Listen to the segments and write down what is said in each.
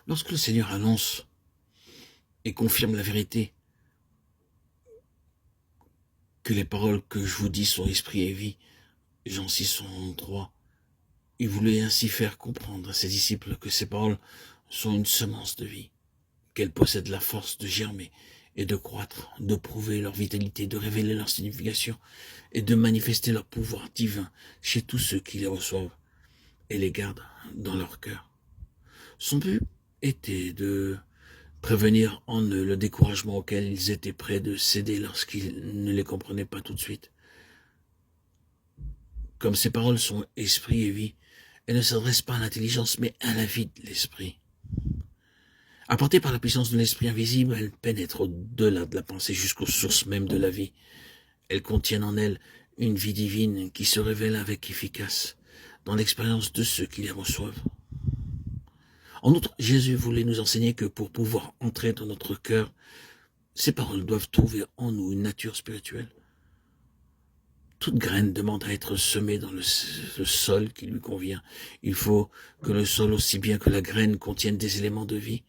Lorsque le Seigneur annonce et confirme la vérité, que les paroles que je vous dis sont esprit et vie, Jean 6:3, il voulait ainsi faire comprendre à ses disciples que ces paroles sont une semence de vie, qu'elles possèdent la force de germer et de croître, de prouver leur vitalité, de révéler leur signification et de manifester leur pouvoir divin chez tous ceux qui les reçoivent et les gardent dans leur cœur. Son but était de prévenir en eux le découragement auquel ils étaient prêts de céder lorsqu'ils ne les comprenaient pas tout de suite. Comme ces paroles sont esprit et vie, elles ne s'adressent pas à l'intelligence mais à la vie de l'esprit. Apportées par la puissance de l'esprit invisible, elles pénètrent au-delà de la pensée jusqu'aux sources mêmes de la vie. Elles contiennent en elles une vie divine qui se révèle avec efficace dans l'expérience de ceux qui les reçoivent. En outre, Jésus voulait nous enseigner que pour pouvoir entrer dans notre cœur, ces paroles doivent trouver en nous une nature spirituelle. Toute graine demande à être semée dans le sol qui lui convient. Il faut que le sol aussi bien que la graine contiennent des éléments de vie.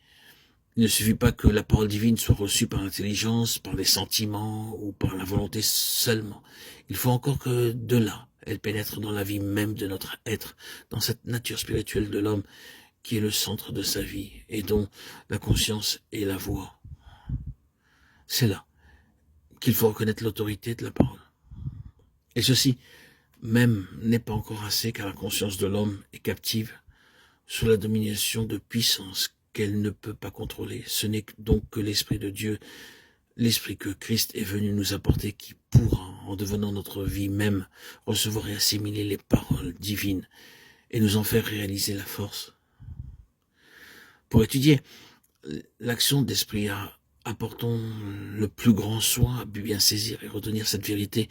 Il ne suffit pas que la parole divine soit reçue par l'intelligence, par les sentiments ou par la volonté seulement. Il faut encore que de là, elle pénètre dans la vie même de notre être, dans cette nature spirituelle de l'homme qui est le centre de sa vie et dont la conscience est la voix. C'est là qu'il faut reconnaître l'autorité de la parole. Et ceci même n'est pas encore assez car la conscience de l'homme est captive sous la domination de puissance qu'elle ne peut pas contrôler. Ce n'est donc que l'Esprit de Dieu, l'Esprit que Christ est venu nous apporter qui pourra, en devenant notre vie même, recevoir et assimiler les paroles divines et nous en faire réaliser la force. Pour étudier l'action d'Esprit, apportons le plus grand soin à bien saisir et retenir cette vérité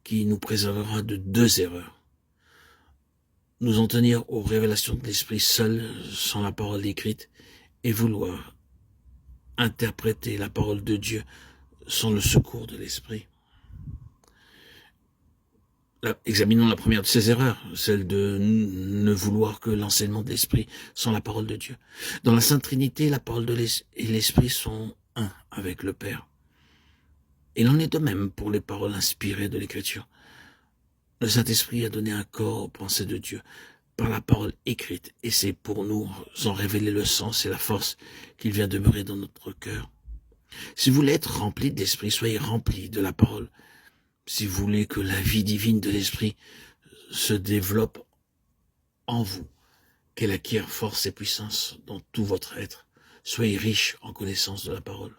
qui nous préservera de deux erreurs. Nous en tenir aux révélations de l'Esprit seul, sans la parole écrite, et vouloir interpréter la parole de Dieu sans le secours de l'Esprit. Examinons la première de ces erreurs, celle de ne vouloir que l'enseignement de l'Esprit sans la parole de Dieu. Dans la Sainte Trinité, la parole et l'Esprit sont un avec le Père. Il en est de même pour les paroles inspirées de l'Écriture. Le Saint-Esprit a donné un corps aux pensées de Dieu par la parole écrite, et c'est pour nous en révéler le sens et la force qu'il vient demeurer dans notre cœur. Si vous voulez être rempli de l'Esprit, soyez remplis de la parole. Si vous voulez que la vie divine de l'Esprit se développe en vous, qu'elle acquiert force et puissance dans tout votre être, soyez riches en connaissance de la parole.